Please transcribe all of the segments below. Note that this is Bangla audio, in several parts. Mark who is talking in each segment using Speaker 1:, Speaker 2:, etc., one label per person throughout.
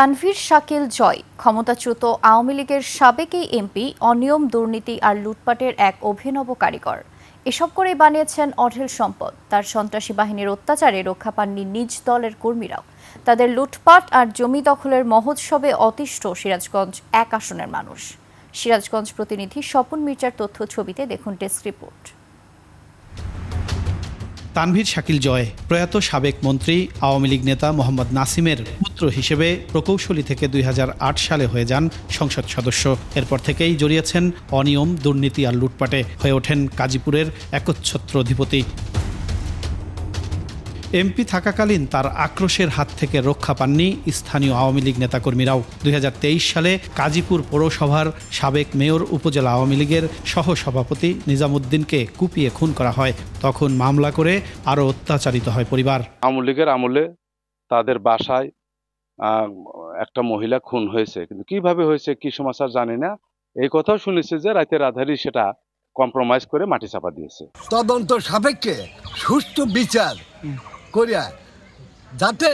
Speaker 1: তানভীর শাকিল জয় ক্ষমতাচ্যুত আওয়ামী লীগের সাবেক এই এমপি অনিয়ম, দুর্নীতি আর লুটপাটের এক অভিনব কারিগর। এসব করেই বানিয়েছেন অঢেল সম্পদ। তার সন্ত্রাসী বাহিনীর অত্যাচারে রক্ষা পাননি নিজ দলের কর্মীরাও। তাদের লুটপাট আর জমি দখলের মহোৎসবে অতিষ্ঠ সিরাজগঞ্জ ১ আসনের মানুষ। সিরাজগঞ্জ প্রতিনিধি স্বপন মির্জার তথ্য ছবিতে দেখুন ডেস্ক রিপোর্ট।
Speaker 2: তানভীর শাকিল জয় প্রয়াত সাবেক মন্ত্রী আওয়ামী লীগ নেতা মোহাম্মদ নাসিমের পুত্র হিসেবে প্রকৌশলী থেকে ২০০৮ সালে হয়ে যান সংসদ সদস্য। এরপর থেকেই জড়িয়েছেন অনিয়ম, দুর্নীতি আর লুটপাটে, হয়ে ওঠেন গাজীপুরের একচ্ছত্র অধিপতি। এমপি থাকাকালীন তার আক্রোশের হাত থেকে রক্ষা পাননি স্থানীয় আওয়ামী লীগ নেতাকর্মীরাও। ২০২৩ সালে গাজীপুর পৌরসভার সাবেক মেয়র উপজেলা আওয়ামী লীগের সহসভাপতি নিজামুদ্দিনকে কুপিয়ে খুন করা হয়। তখন মামলা করে আরও অত্যাচারিত হয় পরিবার।
Speaker 3: আওয়ামী লীগের আমলে তাদের বাসায় একটা মহিলা খুন হয়েছে, কিন্তু কিভাবে হয়েছে কি সমাচার জানি না। এই কথাও শুনেছি যে রাতের আধারে সেটা কম্প্রোমাইজ করে মাটি চাপা দিয়েছে।
Speaker 4: তদন্ত সাপেক্ষে সুষ্ঠু বিচার করিয়া যাতে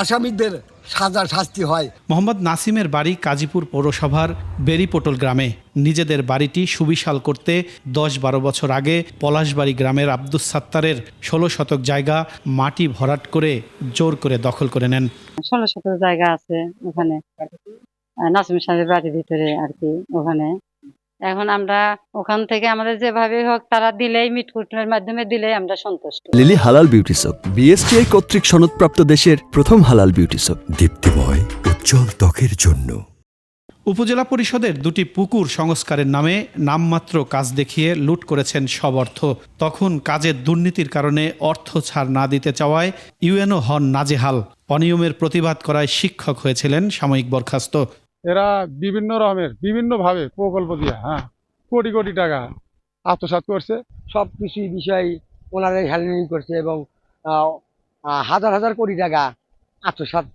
Speaker 4: আসামিদের সাজা শাস্তি হয়।
Speaker 2: মোহাম্মদ নাসিমের বাড়ি গাজীপুর পৌরসভার বেরিপোটল গ্রামে। নিজেদের বাড়িটি সুবিশাল করতে ১০-১২ বছর আগে পলাশবাড়ি গ্রামের আব্দুস সাত্তারের ১৬ শতক জায়গা মাটি ভরাট করে জোর করে দখল করে নেন।
Speaker 5: ১৬ শতক জায়গা আছে ওখানে, নাসিম সাহেবের বাড়ির ভিতরে আর কি। ওখানে এখন আমরা ওখান থেকে আমাদের যেভাবে হোক তারা দিলেই, মিটকুটের মাধ্যমে দিলেই আমরা সন্তুষ্ট।
Speaker 6: লিলি হালাল বিউটি সোপ, বিএসটিআই কর্তৃক সনদপ্রাপ্ত দেশের প্রথম হালাল বিউটি সোপ, দীপ্তিময় উজ্জ্বল ত্বকের জন্য।
Speaker 2: উপজেলা পরিষদের ২টি পুকুর সংস্কারের নামে নামমাত্র কাজ দেখিয়ে লুট করেছেন সব অর্থ। তখন কাজের দুর্নীতির কারণে অর্থ ছাড় না দিতে চাওয়ায় ইউএনও হন নাজেহাল। অনিয়মের প্রতিবাদ করায় শিক্ষক হয়েছিলেন সাময়িক বরখাস্ত।
Speaker 7: এরা বিভিন্ন রকমের বিভিন্নভাবে প্রকল্প দিয়ে কোটি কোটি টাকা আত্মসাৎ করছে।
Speaker 8: সব কিছু বিষয় ওনারাই হ্যান্ডেলিং করছে এবং হাজার হাজার কোটি টাকা আত্মসাৎ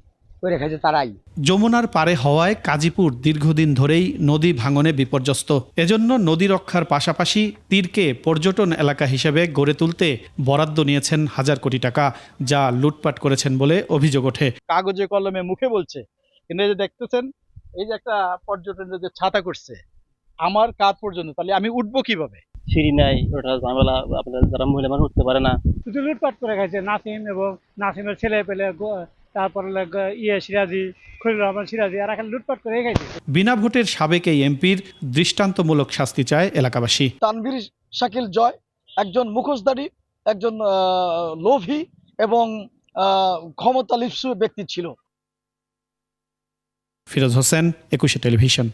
Speaker 8: করে রেখেছে তারাই।
Speaker 2: যমুনার পারে হওয়ায় গাজীপুর দীর্ঘদিন ধরেই নদী ভাঙনে বিপর্যস্ত। এজন্য নদী রক্ষার পাশাপাশি তীরকে পর্যটন এলাকা হিসেবে গড়ে তুলতে বরাদ্দ নিয়েছেন হাজার কোটি টাকা, যা লুটপাট করেছেন বলে অভিযোগ ওঠে।
Speaker 9: কাগজে কলমে মুখে বলছে, কিন্তু এই যে দেখতেছেন, এই যে একটা পর্যটনের যে ছাতা করছে আমার কাজ পর্যন্ত, তাহলে আমি উঠবো কিভাবে?
Speaker 10: সিঁড়ি নাই, ওটা ঝামেলা, আপনার যারা মহিলা মানুষ উঠতে পারে না।
Speaker 7: শুধু লুটপাট করে খাইছে নাসিম এবং নাসিমের ছেলে পেলে, তারপর সিরাজি, খলিল রহমান সিরাজি, আর এখন লুটপাট করে খাইছে।
Speaker 2: বিনা ভোটের সাবেক এই এমপির দৃষ্টান্তমূলক শাস্তি চায় এলাকাবাসী।
Speaker 11: তানভীর শাকিল জয় একজন মুখোশধারী, একজন লোভী এবং ক্ষমতালিপ্সু ব্যক্তি ছিল।
Speaker 2: ফিরোজ হোসেন, ২১ টেলিভিশন।